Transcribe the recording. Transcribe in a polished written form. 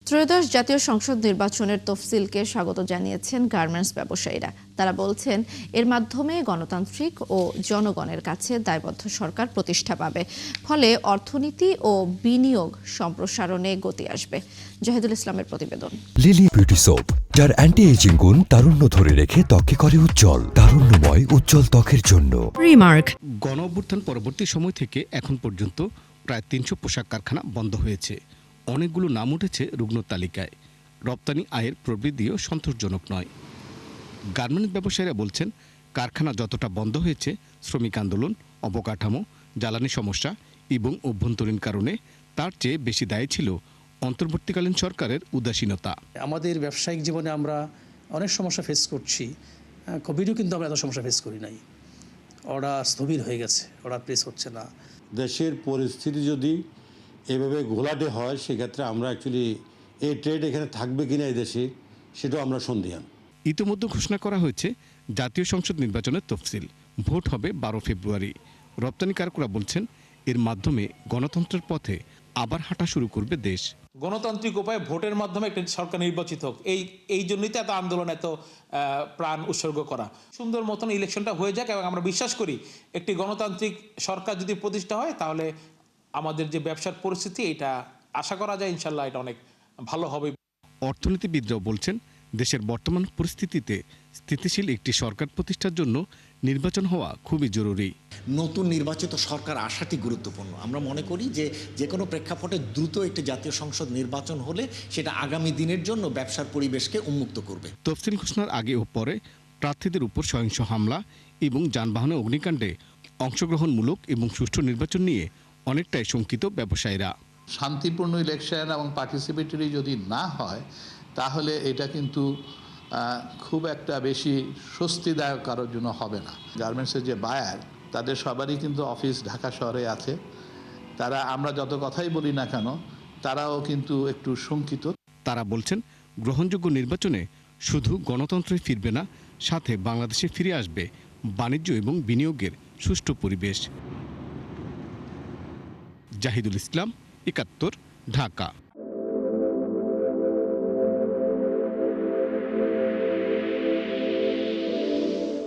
ত্রয়োদশ জাতীয় সংসদ নির্বাচনের তফসিলকে স্বাগত জানিয়েছেন গার্মেন্টস ব্যবসায়ীরা। তারা বলছেন, এর মাধ্যমে গণতান্ত্রিক ও জনগণের কাছে দায়বদ্ধ সরকার প্রতিষ্ঠা পাবে। ফলে অর্থনীতি ও বিনিয়োগ সম্প্রসারণে গতি আসবে। জাহিদুল ইসলামের প্রতিবেদন। লিলি বিউটি সোপ, যার অ্যান্টি এজিং গুণ তারুণ্য ধরে রেখে ত্বককে করে উজ্জ্বল। তারুণ্যময় উজ্জ্বল ত্বকের জন্য রিমার্ক। গণ-অভ্যুত্থান পরবর্তী সময় থেকে এখন পর্যন্ত প্রায় ৩০০ পোশাক কারখানা বন্ধ হয়েছে। অনেকগুলো নাম উঠেছে রুগ্ন তালিকায়। রপ্তানি আয়ের প্রবৃদ্ধিও সন্তোষজনক নয়। গার্মেন্টস ব্যবসায়ীরা বলছেন, কারখানা যতটা বন্ধ হয়েছে, শ্রমিক আন্দোলন, অবকাঠামো, জ্বালানি সমস্যা এবং অভ্যন্তরীণ কারণে তার চেয়ে বেশি দায়ী ছিল অন্তর্বর্তীকালীন সরকারের উদাসীনতা। আমাদের ব্যবসায়িক জীবনে আমরা অনেক সমস্যা ফেস করছি। কোভিডও কিন্তু আমরা এত সমস্যা ফেস করি নাই। অর্ডার স্থবির হয়ে গেছে, অর্ডার প্লেস হচ্ছে না। দেশের পরিস্থিতি যদি এভাবে ঘোলাটে হয়, সেক্ষেত্রে আমরা অ্যাকচুয়ালি এই ট্রেড এখানে থাকবে কিনা এই দেশে, সেটাও আমরা সন্দিহান। ইতিমধ্যে ঘোষণা করা হয়েছে জাতীয় সংসদ নির্বাচনের তফসিল। ভোট হবে ১২ ফেব্রুয়ারি। রপ্তানিকারকরা বলছেন, এর মাধ্যমে গণতন্ত্রের পথে আবার হাঁটা শুরু করবে দেশ। গণতান্ত্রিক উপায়ে ভোটের মাধ্যমে একটি সরকার নির্বাচিত হোক, এই জন্যই তো এত আন্দোলন, এত প্রাণ উৎসর্গ করা। সুন্দর মতন ইলেকশনটা হয়ে যাক এবং আমরা বিশ্বাস করি একটি গণতান্ত্রিক সরকার যদি প্রতিষ্ঠা হয়, তাহলে আমাদের যে ব্যবসার পরিস্থিতি, এটা আশা করা যায় ইনশাল্লাহ এটা অনেক ভালো হবে। অর্থনীতিবিদরাও বলছেন, দেশের বর্তমান পরিস্থিতিতে স্থিতিশীল একটি সরকার প্রতিষ্ঠার জন্য নির্বাচন হওয়া খুবই জরুরি। নতুন নির্বাচিত সরকার আসাটি গুরুত্বপূর্ণ। আমরা মনে করি যে কোনো প্রেক্ষাপটে দ্রুত একটি জাতীয় সংসদ নির্বাচন হলে সেটা আগামী দিনের জন্য ব্যবসার পরিবেশকে উন্মুক্ত করবে। তফসিল ঘোষণার আগে ও পরে প্রার্থীদের উপর সহিংস হামলা এবং যানবাহনে অগ্নিকাণ্ডে অংশগ্রহণমূলক এবং সুষ্ঠু নির্বাচন নিয়ে অনেকটাই শঙ্কিত ব্যবসায়ীরা। শান্তিপূর্ণ ইলেকশন এবং পার্টিসিপেটরি যদি না হয়, তাহলে এটা কিন্তু খুব একটা বেশি স্বস্তিদায়ক কারোর জন্য হবে না। গার্মেন্টসের যে বায়ার, তাদের সবারই কিন্তু অফিস ঢাকা শহরে আছে। তারা, আমরা যত কথাই বলি না কেন, তারাও কিন্তু একটু শঙ্কিত। তারা বলছেন, গ্রহণযোগ্য নির্বাচনে শুধু গণতন্ত্রই ফিরবে না, সাথে বাংলাদেশে ফিরে আসবে বাণিজ্য এবং বিনিয়োগের সুষ্ঠু পরিবেশ। জাহিদুল ইসলাম, ৭১, ঢাকা।